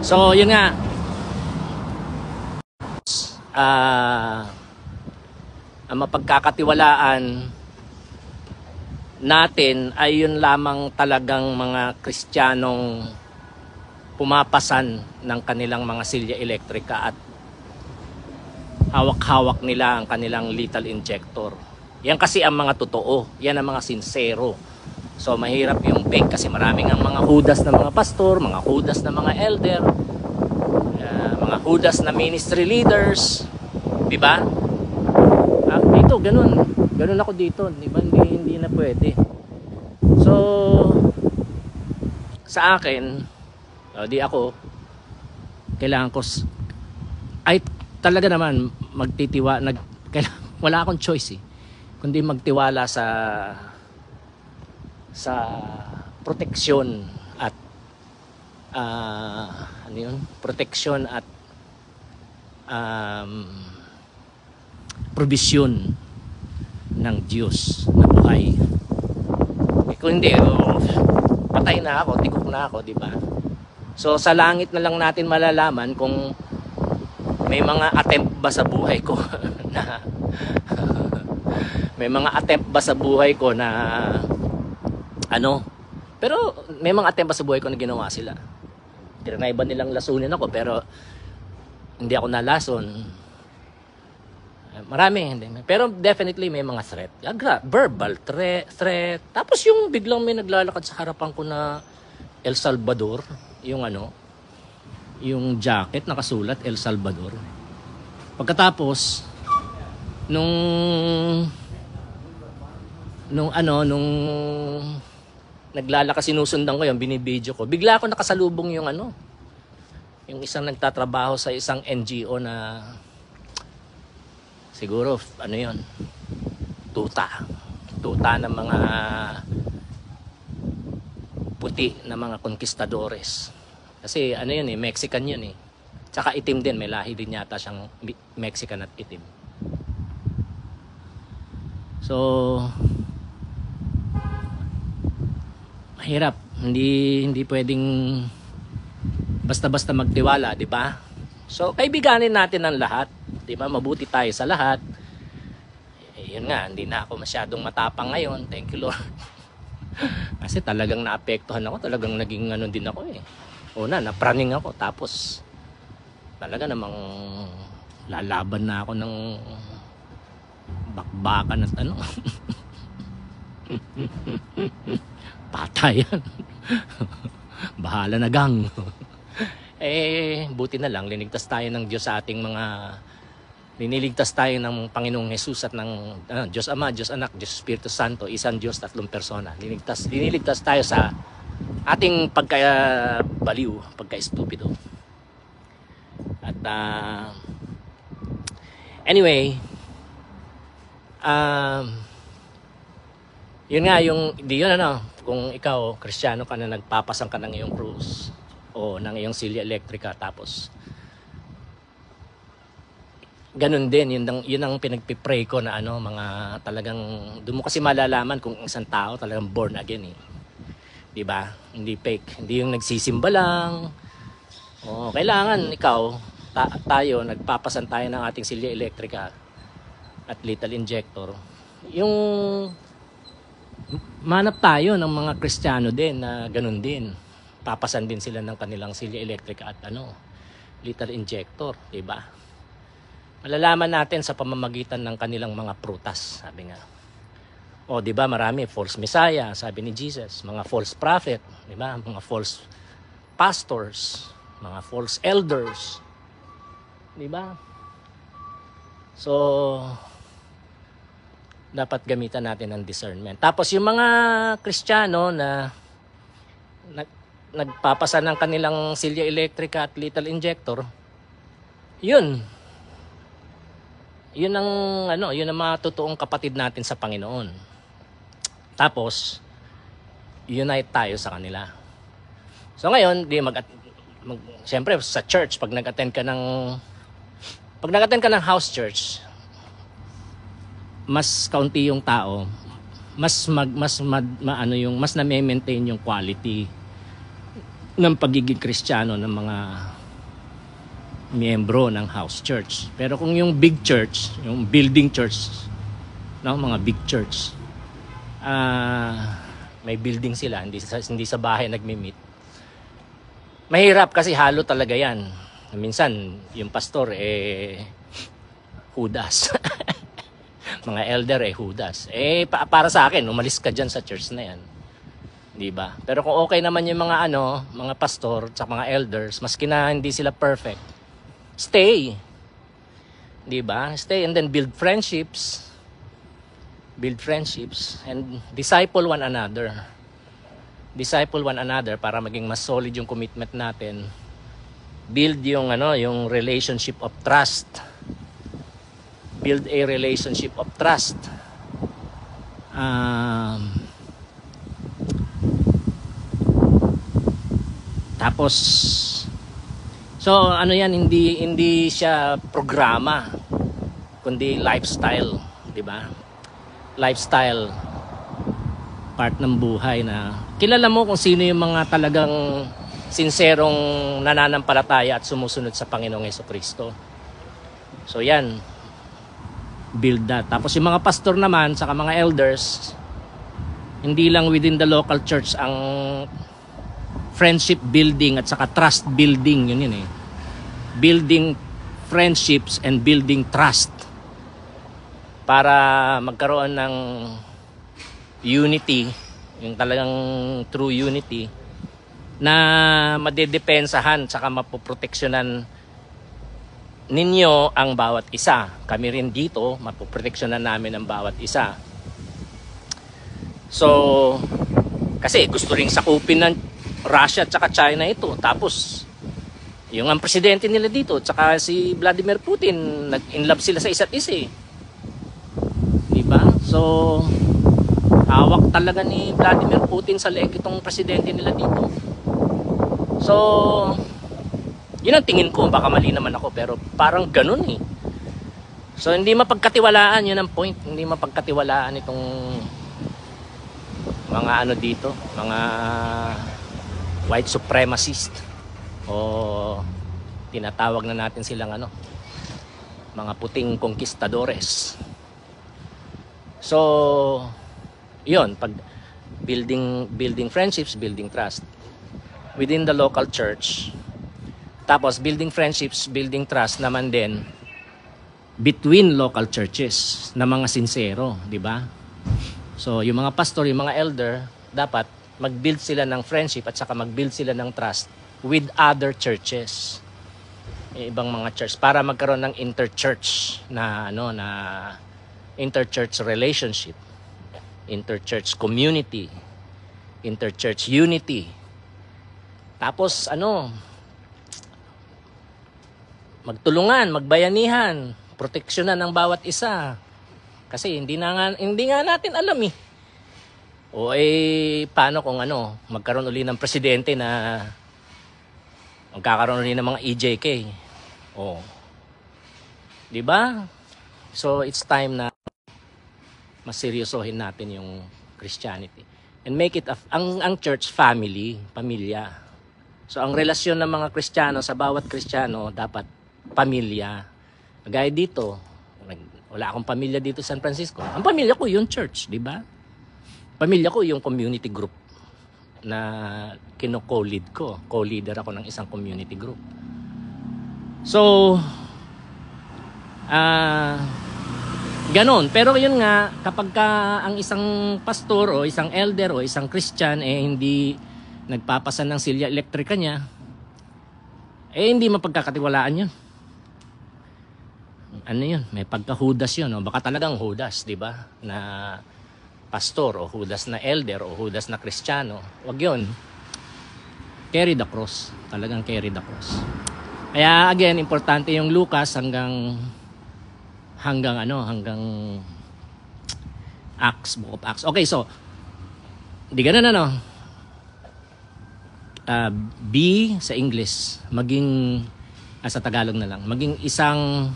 So, yun nga. Ang mapagkakatiwalaan natin ay yun lamang talagang mga Kristiyanong pumapasan ng kanilang mga silya elektrika at hawak-hawak nila ang kanilang lethal injector. Yan kasi ang mga totoo. Yan ang mga sincero. So mahirap yung fake kasi maraming ang mga hudas na mga pastor, mga hudas na mga elder, mga hudas na ministry leaders, di ba? Dito ganun ako dito, di ba? Hindi na pwede. So sa akin, di ako kailangan ko ay talaga naman wala akong choice kundi magtiwala sa proteksyon at proteksyon at provision ng Diyos na buhay. Kung hindi, patay na ako, tikok na ako, di ba? So sa langit na lang natin malalaman kung may mga attempt ba sa buhay ko na pero may mga attempt ba sa buhay ko na ginawa sila. Tinry ba nilang lasunin ako pero hindi ako nalason. Marami hindi. Pero definitely may mga threat. Verbal threat. Tapos yung biglang may naglalakad sa harapan ko na El Salvador, yung jacket nakasulat El Salvador. Pagkatapos nung naglalakas, sinusundan ko yung binibidyo ko. Bigla ako nakasalubong yung isang nagtatrabaho sa isang NGO na siguro tuta ng mga puti na mga conquistadores. Kasi Mexican yun Tsaka itim din, may lahi din yata siyang Mexican at itim. So mahirap, hindi pwedeng basta-basta magtiwala, di ba? So kaibiganin natin ang lahat, di ba? Mabuti tayo sa lahat. Yun nga, hindi na ako masyadong matapang ngayon. Thank you Lord. Kasi talagang naapektuhan ako, talagang naging din ako Una, napraning ako, tapos talaga namang lalaban na ako ng bakbakan at patayan. Bahala na gang. Buti na lang linigtas tayo ng Diyos sa ating niniligtas tayo ng Panginoong Jesus at ng Diyos Ama, Diyos Anak, Diyos Espiritu Santo, isang Diyos, tatlong persona. Liniligtas tayo sa ating pagka-baliw, pagka-estupido. At anyway, yun nga, kung ikaw Kristiyano ka na nagpapasang ka ng iyong krus o ng iyong silya elektrika, tapos ganun din, yun ang pinagpipray ko na mga talagang doon mo kasi malalaman kung isang tao talagang born again di ba? Hindi fake, hindi yung nagsisimba lang. Kailangan tayo nagpapasan tayo ng ating silya elektrika at lethal injector. Yung manap tayo ng mga Kristiyano din na ganun din. Papasan din sila ng kanilang silya elektrika at lethal injector, di ba? Malalaman natin sa pamamagitan ng kanilang mga prutas, sabi nga. Di ba, marami false messiah, sabi ni Jesus, mga false prophet, di ba? Mga false pastors, mga false elders, di ba? So dapat gamitan natin ng discernment. Tapos yung mga Kristiyano na nagpapasa ng kanilang silya elektrika at lethal injector, yun ang mga totoong kapatid natin sa Panginoon. Tapos unite tayo sa kanila. So ngayon, siyempre sa church, pag nag-attend ka ng house church, mas kaunti yung tao, mas na-maintain yung quality. ng pagiging Kristiyano ng mga miyembro ng house church. Pero kung yung big church, yung building church, no, mga big church, may building sila, hindi sa bahay nagmi-meet. Mahirap kasi halo talaga yan. Minsan, yung pastor, Judas. Mga elder, Judas. Para sa akin, umalis ka dyan sa church na yan. Diba? Pero kung okay naman yung mga pastor, at mga elders, maski na hindi sila perfect, stay. Diba? Stay and then build friendships. Build friendships and disciple one another. Disciple one another para maging mas solid yung commitment natin. Build yung relationship of trust. Build a relationship of trust. Tapos so yan, hindi siya programa kundi lifestyle, di ba? Lifestyle, part ng buhay na kilala mo kung sino yung mga talagang sinserong nananampalataya at sumusunod sa Panginoong Jesucristo. So yan, build that. Tapos yung mga pastor naman saka mga elders, hindi lang within the local church ang friendship building at saka trust building, yun building friendships and building trust para magkaroon ng unity, yung talagang true unity na madedepensahan saka mapoproteksyonan ninyo ang bawat isa. Kami rin dito, mapoproteksyonan namin ang bawat isa. So kasi gusto ring sakupin ng Russia at saka China ito. Tapos yung ang presidente nila dito at saka si Vladimir Putin, nag-inlove sila sa isa't isa. Diba? So hawak talaga ni Vladimir Putin sa leeg itong presidente nila dito. So yun ang tingin ko. Baka mali naman ako pero parang ganun So hindi mapagkatiwalaan, yun ang point. Hindi mapagkatiwalaan itong mga dito, mga white supremacist o tinatawag na natin silang mga puting conquistadores. So yun, pag building friendships, building trust within the local church. Tapos building friendships, building trust naman din between local churches na mga sincero, di ba? So yung mga pastor, yung mga elder, dapat mag-build sila ng friendship at saka mag-build sila ng trust with other churches. Ibang mga church para magkaroon ng interchurch na interchurch relationship, interchurch community, interchurch unity. Tapos magtulungan, magbayanihan, proteksyonan ng bawat isa. Kasi hindi nga natin alam paano kung magkaroon uli ng presidente na magkakaroon uli ng mga EJK. Di ba? So it's time na mas seryosohin natin yung Christianity and make it ang church family, pamilya. So ang relasyon ng mga Kristiyano sa bawat Kristiyano dapat pamilya. Gaya dito, wala akong pamilya dito sa San Francisco. Ang pamilya ko yung church, di ba? Pamilya ko yung community group na kino-co-lead ko. Co-leader ako ng isang community group. So, ganon. Pero yun nga, kapag ang isang pastor o isang elder o isang Christian hindi nagpapasan ng silya elektrika niya, hindi mapagkakatiwalaan yun. Yun? May pagka-Judas yun. Baka talagang Judas, di ba? Na pastor o Judas na elder o Judas na Kristiyano. Wag yun. Carry the cross. Talagang carry the cross. Kaya again, importante yung Lucas hanggang Acts, Book of Acts. Okay, so di ganun B sa English, maging sa Tagalog na lang, maging isang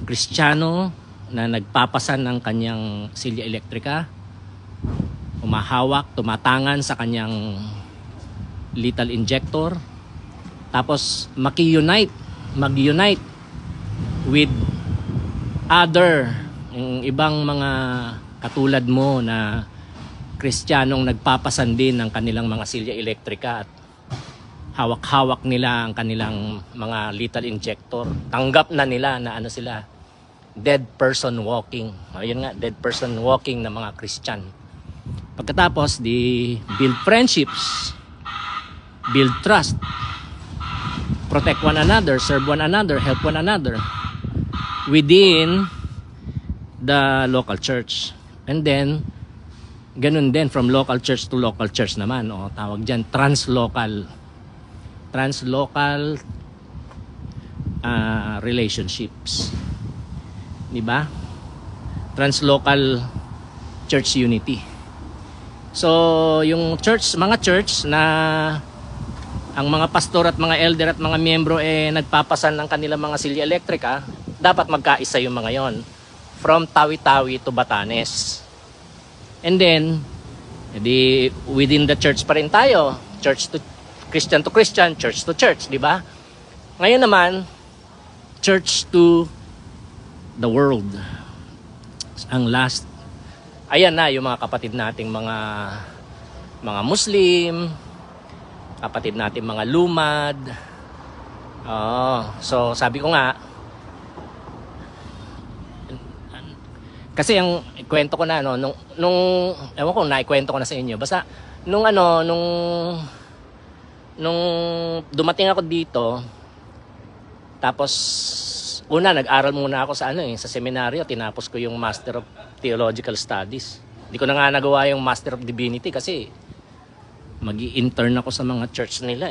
Kristiyano na nagpapasan ng kanyang silya elektrika, humahawak, tumatangan sa kanyang lethal injector, tapos mag-unite with other, yung ibang mga katulad mo na Kristiyanong nagpapasan din ng kanilang mga silya elektrika at hawak-hawak nila ang kanilang mga lethal injector. Tanggap na nila na ano sila, dead person walking. Ayun nga, dead person walking na mga Christian. Pagkatapos, di build friendships, build trust, protect one another, serve one another, help one another within the local church. And then, ganun din from local church to local church naman. O, tawag dyan, translocal relationships. Diba? Translocal church unity. So, yung church, mga church na ang mga pastor at mga elder at mga miyembro nagpapasan ng kanilang mga silya elektrika, dapat magkaisa yung mga yon. From Tawi-Tawi to Batanes. And then, within the church pa rin tayo. Christian to Christian, church to church, di ba? Ngayon naman, church to the world. Ang last, ayan na yung mga kapatid nating mga Muslim, kapatid nating mga lumad. So sabi ko nga, kasi ang kwento ko na nung ewan ko naikwento ko na sa inyo, basta nung dumating ako dito, tapos una nag-aral muna ako sa sa seminaryo, tinapos ko yung Master of Theological Studies. Hindi ko na nga nagawa yung Master of Divinity kasi magi-intern ako sa mga church nila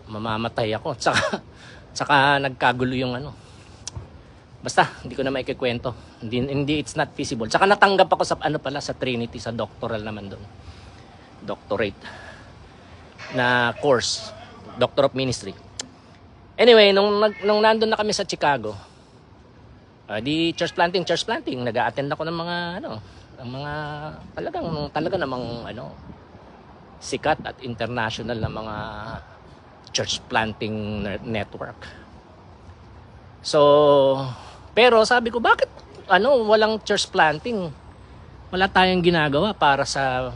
mamamatay ako. Tsaka nagkagulo yung basta hindi ko na maikikwento. Hindi, it's not feasible. Tsaka natanggap ako sa sa Trinity, sa doctoral naman doon. Doctorate na course, Doctor of Ministry. Anyway, nung nandun na kami sa Chicago, di church planting, nag-a-attend ako ng mga ng mga talaga namang sikat at international na mga church planting network. So, pero sabi ko, bakit walang church planting? Wala tayong ginagawa para sa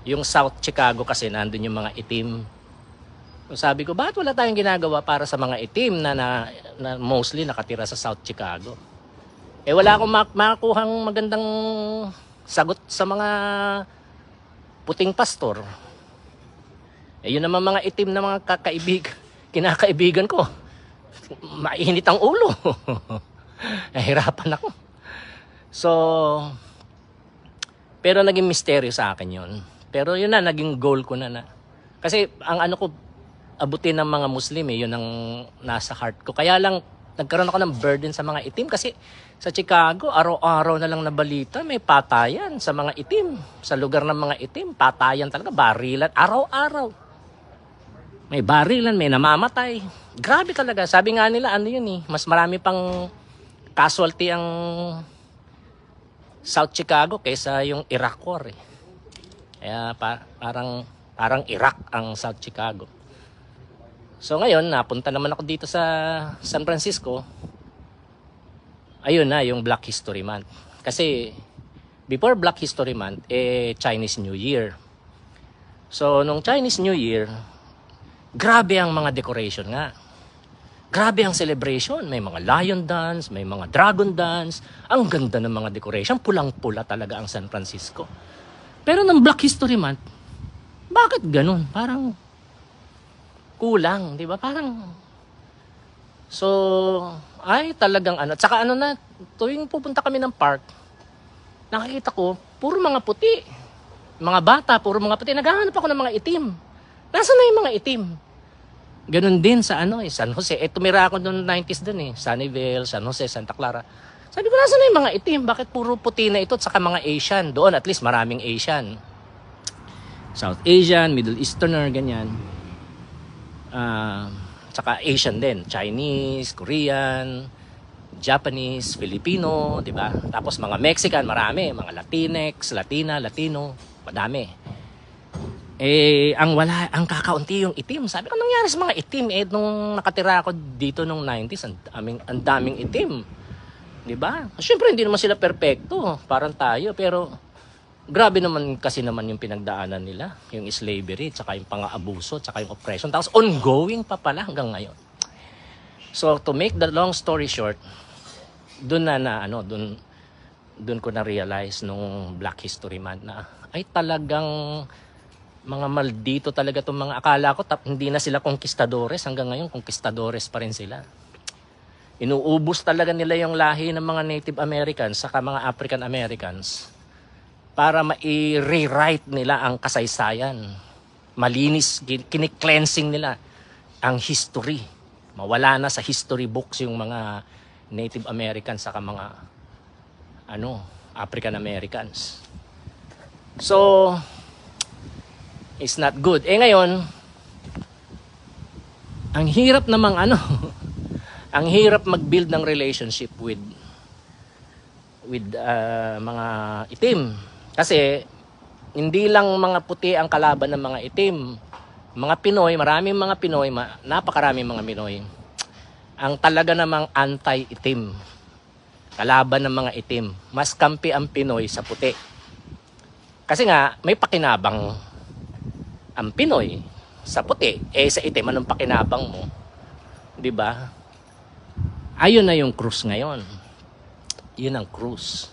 yung South Chicago kasi nandun yung mga itim. So sabi ko, bakit wala tayong ginagawa para sa mga itim na mostly nakatira sa South Chicago? Wala akong makakuhang magandang sagot sa mga puting pastor. Yun naman mga itim na mga kinakaibigan ko. Mainit ang ulo. Nahirapan ako. So, pero naging misteryo sa akin yun. Pero yun na, naging goal ko na. Kasi ang ko, abutin ng mga Muslim yun ang nasa heart ko. Kaya lang, nagkaroon ako ng burden sa mga itim kasi sa Chicago, araw-araw na lang na balita, may patayan sa mga itim. Sa lugar ng mga itim, patayan talaga, barilan, araw-araw. May barilan, may namamatay. Grabe talaga. Sabi nga nila, mas marami pang casualty ang South Chicago kaysa yung Iraq War. Kaya parang Iraq ang South Chicago. So ngayon, napunta naman ako dito sa San Francisco. Ayun na, yung Black History Month. Kasi before Black History Month, Chinese New Year. So nung Chinese New Year, grabe ang mga decoration nga. Grabe ang celebration. May mga lion dance, may mga dragon dance. Ang ganda ng mga decoration. Pulang-pula talaga ang San Francisco. Pero ng Black History Month, bakit ganun? Parang kulang, di ba? Parang, so, talagang Tsaka tuwing pupunta kami ng park, nakikita ko, puro mga puti. Mga bata, puro mga puti. Naghahanap ako ng mga itim. Nasaan na yung mga itim? Ganun din sa San Jose. Tumira ako noong 90s dun Sunnyvale, San Jose, Santa Clara. Sabi ko, nasaan na yung mga itim? Bakit puro puti na ito? Saka mga Asian. Doon at least maraming Asian. South Asian, Middle Easterner, ganyan. Saka Asian din. Chinese, Korean, Japanese, Filipino, di ba? Tapos mga Mexican, marami. Mga Latinx, Latina, Latino, madami. ang kakaunti yung itim. Sabi ko, nangyari sa mga itim? Nung nakatira ako dito nung 90s, ang daming itim. 'Di ba? Siyempre hindi naman sila perpekto, parang tayo, pero grabe naman kasi naman yung pinagdaanan nila, yung slavery, tsaka yung pang-aabuso, tsaka yung oppression. Tapos ongoing pa pala hanggang ngayon. So to make the long story short, doon ko na realize nung Black History Month na ay talagang mga maldito talaga itong mga akala ko hindi na sila conquistadores, hanggang ngayon conquistadores pa rin sila. Inuubos talaga nila yung lahi ng mga Native Americans saka mga African Americans para ma-rewrite nila ang kasaysayan. Malinis, kini-cleansing nila ang history. Mawala na sa history books yung mga Native Americans saka mga African Americans. So, it's not good. Ngayon, ang hirap namang ang hirap mag-build ng relationship with mga itim. Kasi hindi lang mga puti ang kalaban ng mga itim. Mga Pinoy, maraming mga Pinoy, napakaraming mga Pinoy, ang talaga namang anti-itim. Kalaban ng mga itim. Mas kampi ang Pinoy sa puti. Kasi nga, may pakinabang ang Pinoy sa puti. Sa itim, anong pakinabang mo? 'Di ba? Ayun na yung cruise ngayon. Yun ang cruise.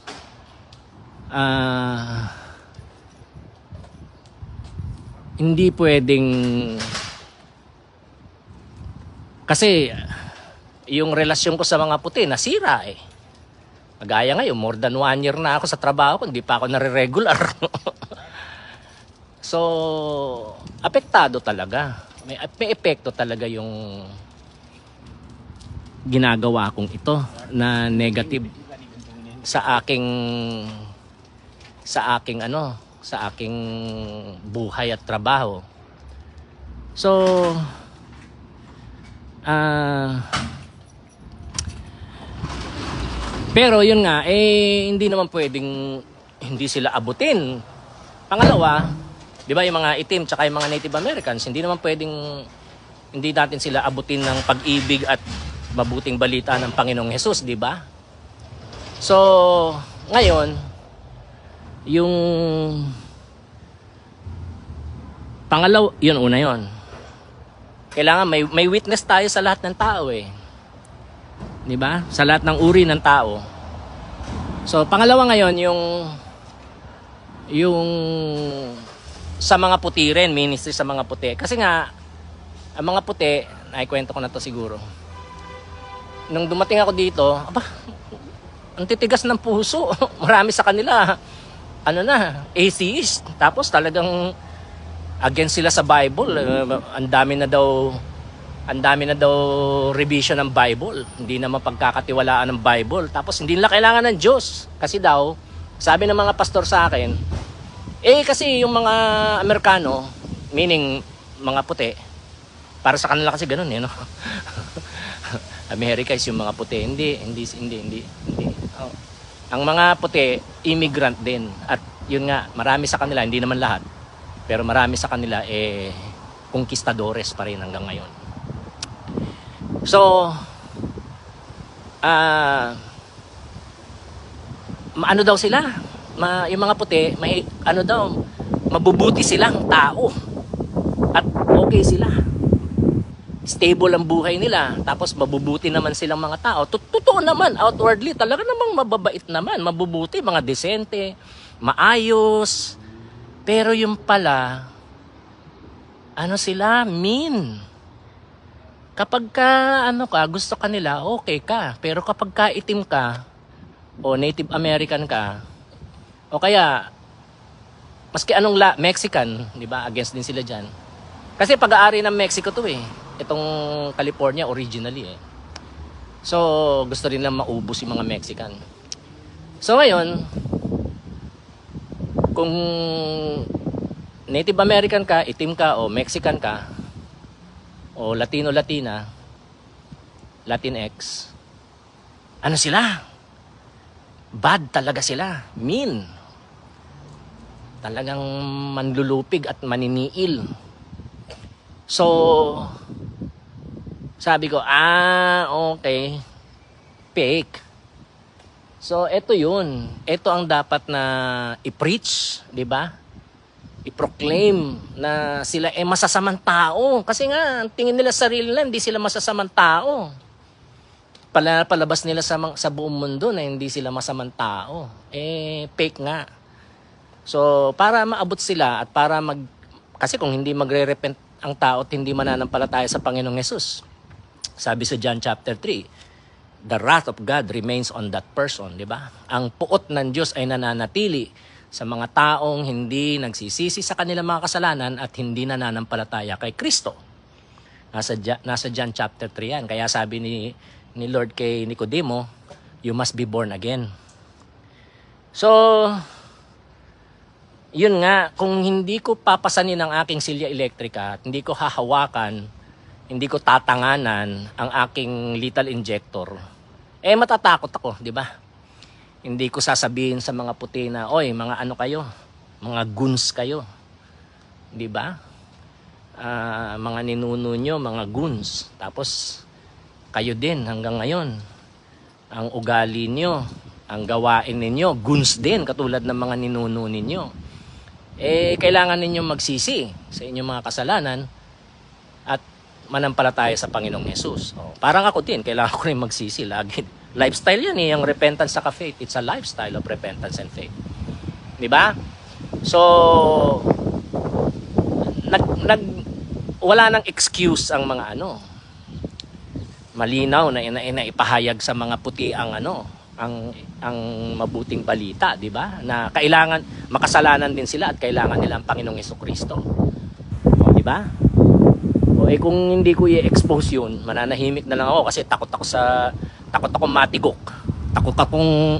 Hindi pwedeng, kasi yung relasyon ko sa mga puti nasira eh. Magaya ngayon, more than 1 year na ako sa trabaho ko, hindi pa ako nare-regular. So, apektado talaga. May epekto talaga yung ginagawa kong ito na negative sa aking buhay at trabaho. So pero yun nga hindi naman pwedeng hindi sila abutin. Pangalawa, 'di ba, yung mga itim tsaka yung mga Native Americans, hindi naman pwedeng hindi natin sila abutin ng pag-ibig at mabuting balita ng Panginoong Hesus, di ba? So, ngayon, yung pangalaw, yun una yun. Kailangan may witness tayo sa lahat ng tao eh. Di ba? Sa lahat ng uri ng tao. So, pangalawa ngayon, yung sa mga puti rin, ministry sa mga puti. Kasi nga, ang mga puti, naikwento ko na to siguro. Nung dumating ako dito, ang titigas ng puso. Marami sa kanila, atheist. Tapos talagang against sila sa Bible. Ang dami na daw revision ng Bible. Hindi na mapagkakatiwalaan ng Bible. Tapos hindi nila kailangan ng Diyos. Kasi daw, sabi ng mga pastor sa akin, kasi yung mga Amerikano, meaning mga puti, para sa kanila kasi ganun no? America is yung mga puti. Hindi. Oh. Ang mga puti, immigrant din. At yun nga, marami sa kanila, hindi naman lahat, pero marami sa kanila conquistadores pa rin hanggang ngayon. So, ano daw sila? Yung mga puti, mabubuti silang tao. At okay sila. Stable ang buhay nila, tapos mabubuti naman silang mga tao. Totoo naman, outwardly, talaga namang mababait naman, mabubuti, mga desente, maayos. Pero yung pala, sila, mean. Kapag gusto ka nila, okay ka. Pero kapag ka itim ka, o Native American ka, o kaya, maski Mexican, di ba, against din sila dyan. Kasi pag-aari ng Mexico to eh. Itong California originally eh. So, gusto rin lang maubos yung mga Mexican. So ngayon, kung Native American ka, itim ka, o Mexican ka, o Latino-Latina, Latinx, sila? Bad talaga sila. Mean. Talagang manlulupig at maniniil. So, sabi ko, okay, fake. So, ito yun. Ito ang dapat na i-preach, di ba? I-proclaim na sila masasamang tao. Kasi nga, tingin nila sa sarili nila, hindi sila masasamang tao. Palabas nila sa buong mundo na hindi sila masamang tao. Fake nga. So, para maabot sila at para kasi kung hindi magre-repent ang tao at hindi mananampalataya sa Panginoong Hesus, sabi sa John chapter 3, the wrath of God remains on that person, di ba? Ang puot ng Diyos ay nananatili sa mga taong hindi nagsisisi sa kanilang mga kasalanan at hindi nananampalataya kay Kristo. Nasa John chapter 3 yan. Kaya sabi ni Lord kay Nicodemo, you must be born again. So, yun nga, kung hindi ko papasanin ang aking silya elektrika at hindi ko hahawakan, hindi ko tatanganan ang aking lethal injector, matatakot ako, di ba? Hindi ko sasabihin sa mga puti na, oy, mga ano kayo, mga goons kayo. Di ba? Mga ninuno nyo, mga goons. Tapos, kayo din hanggang ngayon. Ang ugali nyo, ang gawain ninyo, goons din, katulad ng mga ninuno ninyo. Kailangan ninyong magsisi sa inyong mga kasalanan at manampalataya sa Panginoong Hesus. Parang ako din, kailangan ko rin magsisi lagi. Lifestyle yan yung repentance sa faith. It's a lifestyle of repentance and faith. Di ba? So, wala nang excuse ang mga malinaw na ipahayag sa mga puti ang ang mabuting balita, di ba? Na kailangan makasalanan din sila at kailangan nila ang Panginoong Hesukristo. Di ba? Kung hindi ko i-expose yun, mananahimik na lang ako kasi takot akong matigok, takot akong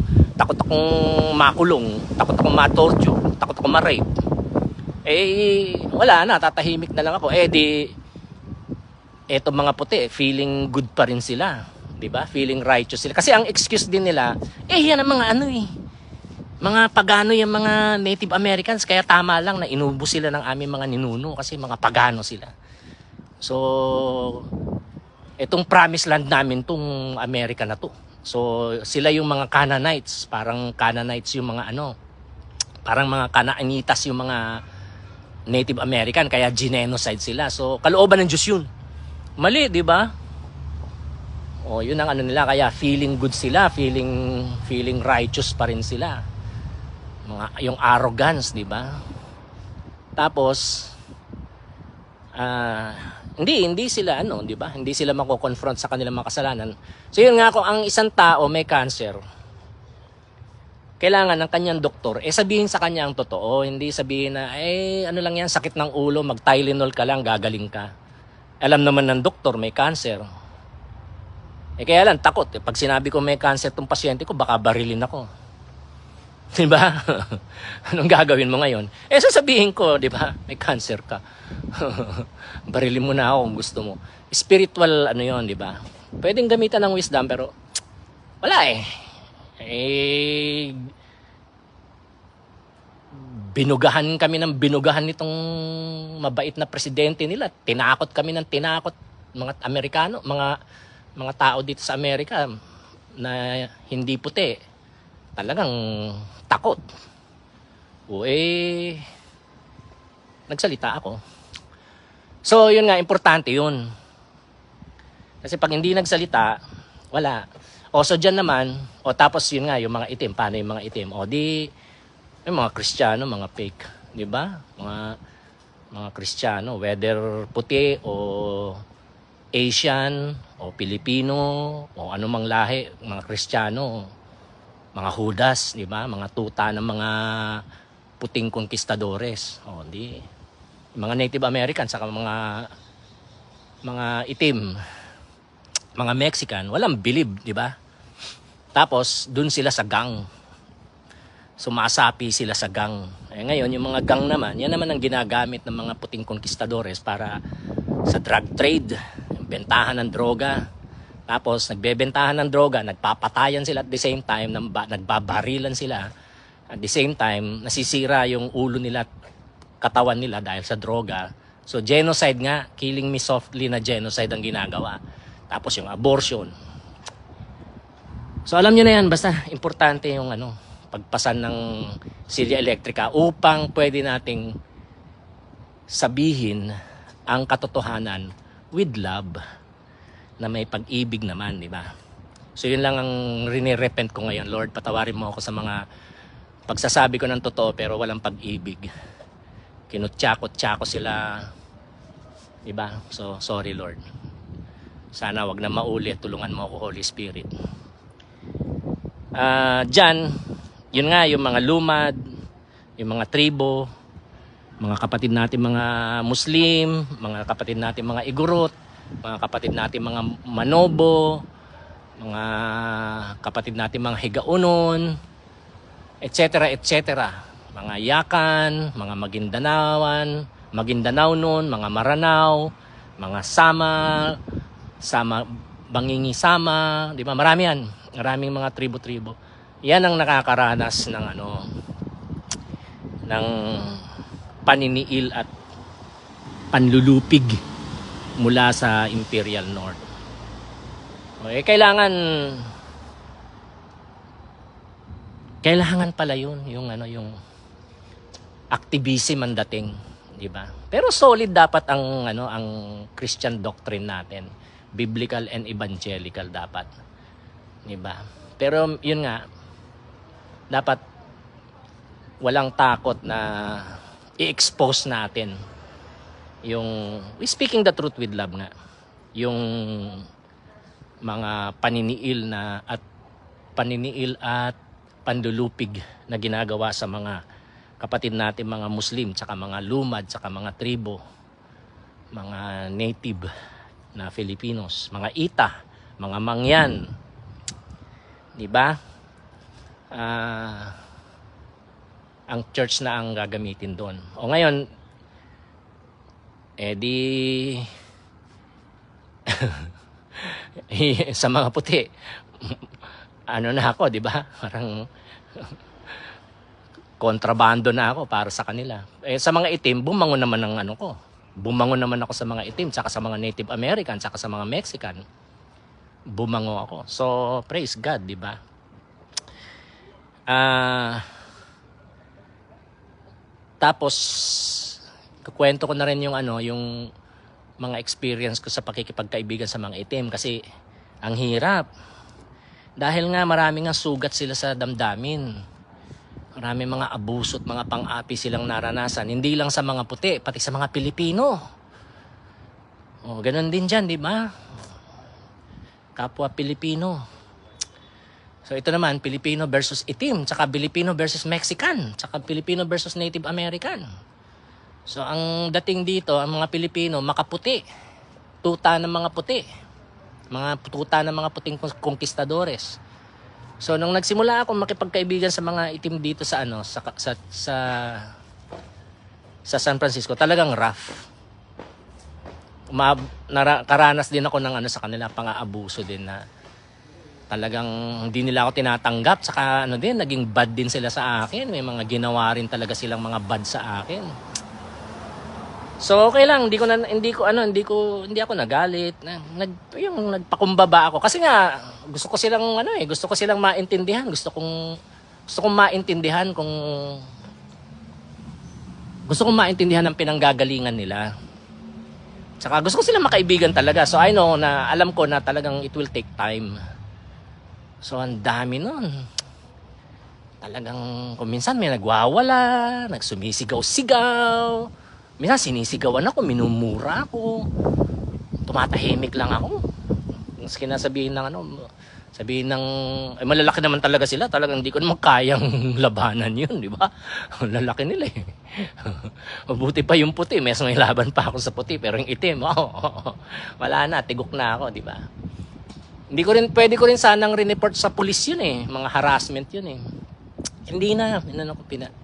makulong, takot akong matorture, takot akong ma-rape. Wala na, tatahimik na lang ako. Eto mga puti, feeling good pa rin sila, 'di ba? Feeling righteous sila. Kasi ang excuse din nila, yan ang mga mga pagano yung mga Native Americans, kaya tama lang na inubos sila ng aming mga ninuno kasi mga pagano sila. So, itong promised land namin tong Amerika na to. So, sila yung mga Canaanites, parang Canaanites yung mga parang mga Canaanitas yung mga Native American, kaya genocide sila. So, kalooban ng Diyos yun. Mali, di ba? Yun ang nila, kaya feeling good sila, feeling righteous pa rin sila. Yung arrogance, di ba? Tapos, hindi sila di ba? Hindi sila mako-confront sa kanilang mga kasalanan. So yun nga, kung ang isang tao may cancer, kailangan ng kanyang doktor sabihin sa kanya ang totoo, hindi sabihin na lang yan, sakit ng ulo, mag-Tylenol ka lang, gagaling ka. Alam naman ng doktor may cancer. Kaya lang takot, pag sinabi ko may cancer tong pasyente ko, baka barilin ako. Di ba? Anong gagawin mo ngayon? Sasabihin ko, di ba? May cancer ka. Barilin mo na ako kung gusto mo. Spiritual, yun, di ba? Pwedeng gamitan ng wisdom, pero wala binugahan kami ng binugahan nitong mabait na presidente nila. Tinakot kami ng tinakot mga Amerikano, mga tao dito sa Amerika na hindi puti. Talagang takot. Nagsalita ako. So, yun nga, importante yun. Kasi pag hindi nagsalita, wala. So dyan naman, tapos yun nga, yung mga itim. Paano yung mga itim? Yung mga Kristiyano, mga fake. Di ba? Mga Kristiyano, whether puti o Asian o Pilipino o anumang lahi, mga Kristiyano, mga Judas, di ba? Mga tuta ng mga puting conquistadores. Mga Native Americans, saka mga itim, mga Mexican, walang bilib, di ba? Tapos, dun sila sa gang. Sumasapi sila sa gang. Ngayon, yung mga gang naman, yan naman ang ginagamit ng mga puting conquistadores para sa drug trade, bentahan ng droga. Tapos, nagbebentahan ng droga, nagpapatayan sila at the same time, nagbabarilan sila. At the same time, nasisira yung ulo nila at katawan nila dahil sa droga. So genocide nga, killing me softly na genocide ang ginagawa. Tapos yung abortion. So alam nyo na yan, basta importante yung pagpasan ng silya elektrika upang pwede nating sabihin ang katotohanan with love na may pag-ibig naman, di ba? So yun lang ang rinirepent ko ngayon. Lord, patawarin mo ako sa mga pagsasabi ko ng totoo pero walang pag-ibig. Kinutsyako-tsyako sila, di ba? So sorry Lord. Sana wag na maulit, tulungan mo ako Holy Spirit. Diyan, yun nga yung mga lumad, yung mga tribo, mga kapatid natin mga Muslim, mga kapatid natin mga Igorot, mga kapatid natin mga Manobo, mga kapatid natin mga Higaunon, etc. etc. Mga Yakan, mga Maguindanao nun, mga Maranao, mga Sama, Bangingi Sama, di ba? Marami yan. Maraming mga tribo-tribo. Yan ang nakakaranas ng ng paniniil at panlulupig mula sa Imperial North. Okay, kailangan pala yun, yung activism ang dating, di ba? Pero solid dapat ang Christian doctrine natin, biblical and evangelical dapat, di ba? Pero yun nga, dapat walang takot na i-expose natin yung speaking the truth with love nga, yung mga paniniil at pandulupig na ginagawa sa mga kapatid natin mga Muslim, tsaka mga lumad, tsaka mga tribo, mga native na Filipinos, mga Ita, mga Mangyan, di ba? Ang church na ang gagamitin doon. O ngayon, sa mga puti, na ako, di ba? Parang kontrabando na ako para sa kanila. Sa mga itim, bumangon naman ng ko. Bumangon naman ako sa mga itim, tsaka sa mga Native American, tsaka sa mga Mexican. Bumango ako. So, praise God, di ba? Tapos, kukwento ko na rin yung yung mga experience ko sa pakikipagkaibigan sa mga itim kasi ang hirap. Dahil nga marami nga sugat sila sa damdamin. Marami mga abuso at mga pang-api silang naranasan. Hindi lang sa mga puti, pati sa mga Pilipino. O, ganun din dyan, di ba? Kapwa Pilipino. So ito naman, Pilipino versus itim, tsaka Filipino versus Mexican, tsaka Filipino versus Native American. So ang dating dito, ang mga Pilipino, makaputi. Tuta ng mga puti. Mga tuta ng mga puting conquistadores. So nung nagsimula ako makipagkaibigan sa mga itim dito sa sa San Francisco, talagang rough. Karanas din ako ng sa kanila, pang-aabuso din na talagang hindi nila ako tinatanggap, saka naging bad din sila sa akin. May mga ginawa rin talaga silang mga bad sa akin. So okay lang, hindi ako nagalit. Yung nagpakumbaba ako kasi nga gusto ko silang maintindihan, gusto kong maintindihan maintindihan ang pinanggagalingan nila. Saka gusto ko silang makaibigan talaga. So I know na alam ko na talagang it will take time. So ang dami nun. Talagang kung minsan may nagwawala, nagsumisigaw-sigaw. Minsan sinisigawan ako, minumura ako. Tumatahimik lang ako. Sabihin ng malalaki naman talaga sila. Talagang hindi ko naman kayang labanan yun, di ba? Lalaki nila eh. Mabuti pa yung puti. May laban pa ako sa puti. Pero yung itim, wala na, tigok na ako, di ba? Pwede ko rin sanang rineport sa pulis yun eh. Mga harassment yun eh. Hindi na.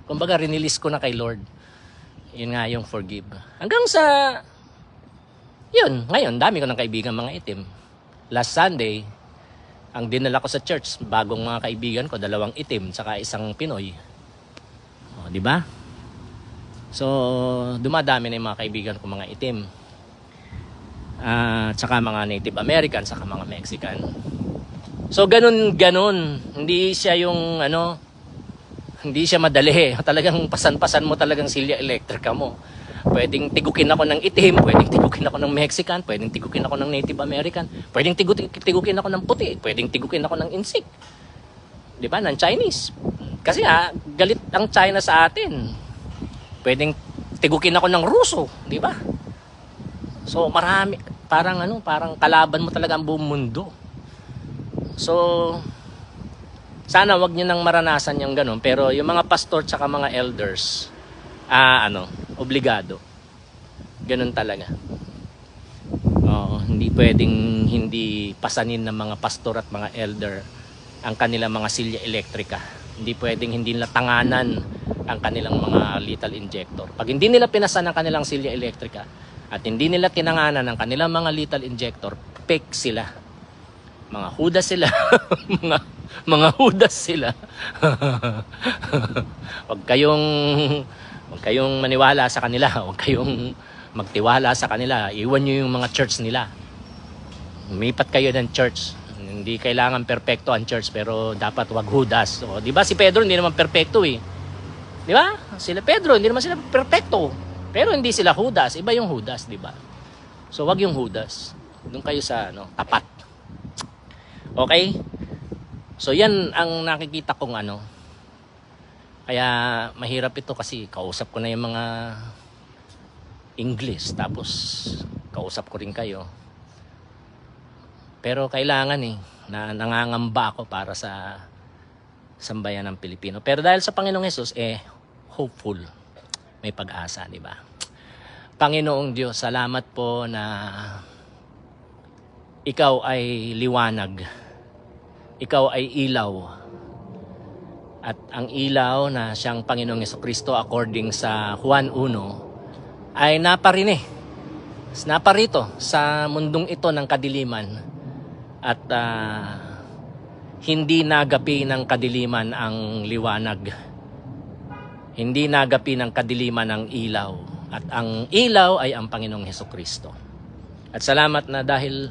Kumbaga, rinilis ko na kay Lord. Yun nga yung forgive. Hanggang sa, yun, ngayon, dami ko ng kaibigan mga itim. Last Sunday, ang dinala ko sa church, bagong mga kaibigan ko, 2 itim, saka 1 Pinoy. Di ba? So, dumadami na yung mga kaibigan ko mga itim. Tsaka mga Native American, tsaka mga Mexican. So, ganun. Hindi siya yung, hindi siya madali. Talagang pasan-pasan mo talagang silya elektrika mo. Pwedeng tigukin ako ng itim, pwedeng tigukin ako ng Mexican, pwedeng tigukin ako ng Native American, pwedeng tigukin ako ng puti, pwedeng tigukin ako ng insik. Di ba? Ng Chinese. Kasi galit ang China sa atin. Pwedeng tigukin ako ng Ruso, di ba? So marami, parang kalaban mo talaga ang buong mundo. So sana wag niyo nang maranasan yung ganun, pero yung mga pastor tsaka mga elders, obligado. Ganun talaga. Oo, hindi pwedeng hindi pasanin ng mga pastor at mga elder ang kanilang mga silya elektrika. Hindi pwedeng hindi nila tanganan ang kanilang mga lethal injector. Pag hindi nila pinasan ang kanilang silya elektrika at hindi nila tinanganan ang kanilang mga lethal injector, fake sila. Mga hudas sila. mga hudas sila. Huwag kayong maniwala sa kanila. Huwag kayong magtiwala sa kanila. Iwan nyo yung mga church nila. Umipat kayo ng church. Hindi kailangan perpekto ang church, pero dapat wag hudas. So, di ba si Pedro hindi naman perpekto eh. Di ba? Sila Pedro hindi naman sila perpekto. Pero hindi sila hudas. Iba yung hudas, di ba? So wag yung hudas. Doon kayo sa tapat. Okay? So yan ang nakikita kong Kaya mahirap ito kasi kausap ko na yung mga English, tapos kausap ko rin kayo. Pero kailangan na nangangamba ako para sa sambayan ng Pilipino. Pero dahil sa Panginoong Hesus, hopeful. May pag-asa, di ba? Panginoong Diyos, salamat po na ikaw ay liwanag. Ikaw ay ilaw. At ang ilaw na siyang Panginoong Jesucristo according sa Juan 1 ay naparito sa mundong ito ng kadiliman. At hindi nagapi ng kadiliman ang liwanag. Hindi nagapi ng kadiliman ang ilaw. At ang ilaw ay ang Panginoong Jesucristo. At salamat na dahil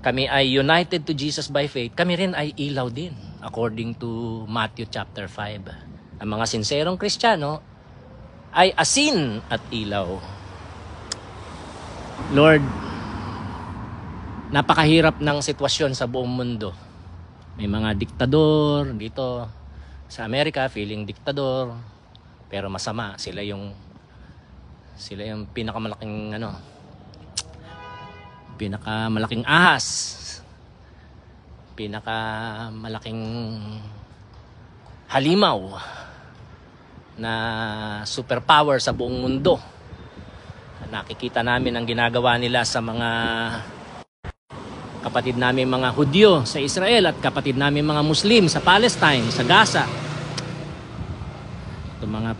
kami ay united to Jesus by faith, kami rin ay ilaw din. According to Matthew chapter 5. Ang mga sinserong Kristiyano ay asin at ilaw. Lord, napakahirap ng sitwasyon sa buong mundo. May mga diktador dito sa Amerika, feeling diktador, pero masama. Sila yung pinakamalaking ahas, pinakamalaking halimaw na superpower sa buong mundo. Nakikita namin ang ginagawa nila sa mga kapatid namin mga Hudyo sa Israel at kapatid namin mga Muslim sa Palestine, sa Gaza. Itong mga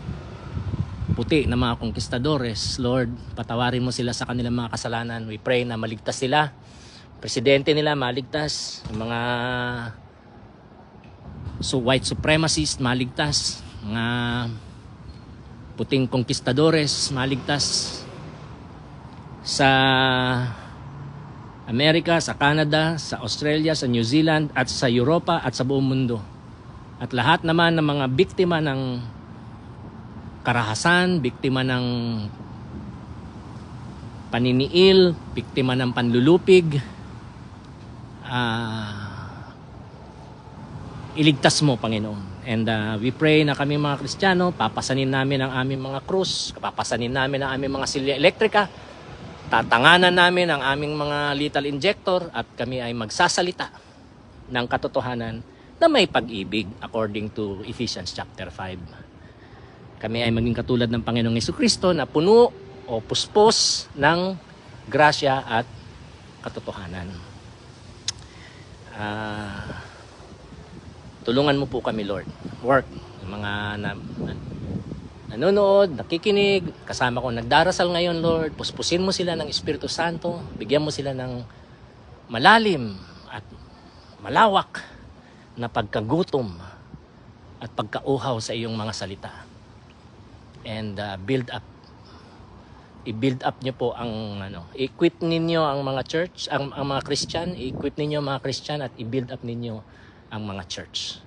puti na mga conquistadores, Lord, patawarin mo sila sa kanilang mga kasalanan. We pray na maligtas sila. Presidente nila maligtas. Yung mga white supremacists maligtas. Mga puting conquistadores maligtas. Sa Amerika, sa Canada, sa Australia, sa New Zealand, at sa Europa, at sa buong mundo. At lahat naman ng mga biktima ng karahasan, biktima ng paniniil, biktima ng panlulupig, iligtas mo, Panginoon. And we pray na kami mga Kristiyano, papasanin namin ang aming mga krus, papasanin namin ang aming mga silya elektrika, tatanganan namin ang aming mga lethal injector, at kami ay magsasalita ng katotohanan na may pag-ibig according to Ephesians chapter 5. Kami ay maging katulad ng Panginoong Jesucristo na puno o puspos ng grasya at katotohanan. Tulungan mo po kami, Lord. Work. Yung mga nanonood, nakikinig, kasama ko nagdarasal ngayon, Lord. Puspusin mo sila ng Espiritu Santo. Bigyan mo sila ng malalim at malawak na pagkagutom at pagkauhaw sa iyong mga salita. and build up. I-build up nyo po ang equip ninyo ang mga church, ang mga Christian, i-equip ninyo ang mga Christian at i-build up ninyo ang mga church.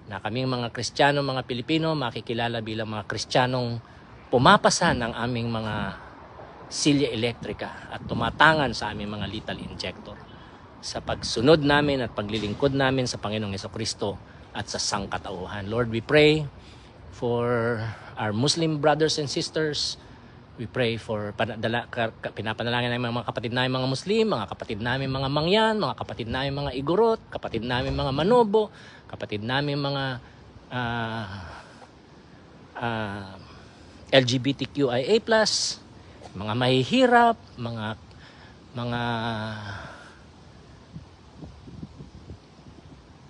Na kaming mga Kristiyano, mga Pilipino, makikilala bilang mga Kristiyanong pumapasan ng aming mga silya elektrika at tumatangan sa aming mga lethal injector sa pagsunod namin at paglilingkod namin sa Panginoong Hesukristo at sa sangkatauhan. Lord, we pray for our Muslim brothers and sisters. We pray for pinapanalangin namin mga kapatid namin mga Muslim, mga kapatid namin mga Mangyan, mga kapatid namin mga Igorot, kapatid namin mga Manobo, kapatid namin mga LGBTQIA+, mga mahihirap, mga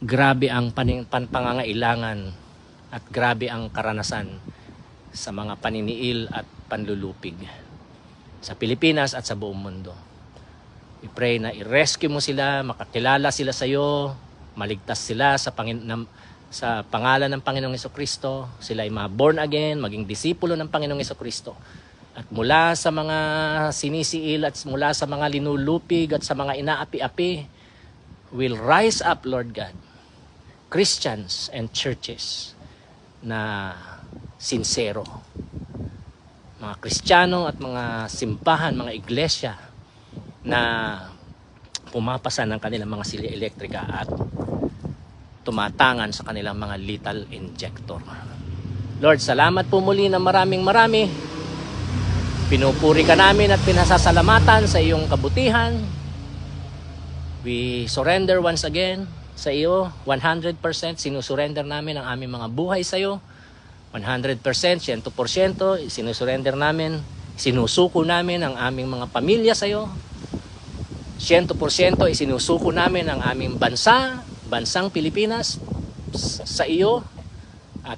grabe ang pangangailangan at grabe ang karanasan sa mga paniniil at panlulupig sa Pilipinas at sa buong mundo. We pray na i-rescue mo sila, makakilala sila sa iyo, maligtas sila sa pangalan ng Panginoong Hesukristo. Sila ay mga born again, maging disipulo ng Panginoong Hesukristo. At mula sa mga sinisiil at mula sa mga linulupig at sa mga inaapi-api, will rise up, Lord God, Christians and churches na sincero. Mga Kristiyano at mga simbahan, mga iglesia na pumapasan ng kanilang mga silya elektrika at tumatangan sa kanilang mga lethal injector. Lord, salamat po muli na marami. Pinupuri ka namin at pinasasalamatan sa iyong kabutihan. We surrender once again sa iyo. 100% sinusurrender namin ang aming mga buhay sa iyo. 100%, 100%, sinusurrender namin, sinusuko namin ang aming mga pamilya sa iyo. 100% isinusuko namin ang aming bansang Pilipinas sa iyo. At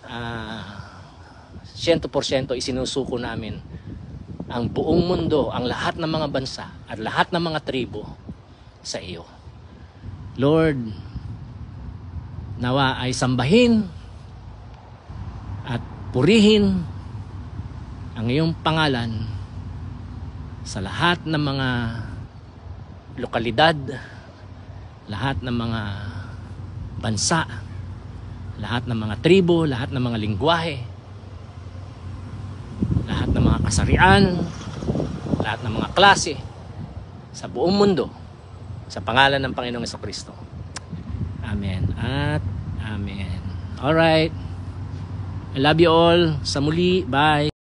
100% isinusuko namin ang buong mundo, ang lahat ng mga bansa at lahat ng mga tribo sa iyo. Lord, nawa ay sambahin at purihin ang iyong pangalan sa lahat ng mga lokalidad, lahat ng mga bansa, lahat ng mga tribo, lahat ng mga lingwahe, lahat ng mga kasarian, lahat ng mga klase sa buong mundo sa pangalan ng Panginoong Hesukristo. Amen at amen. Alright. I love you all. Sa muli. Bye.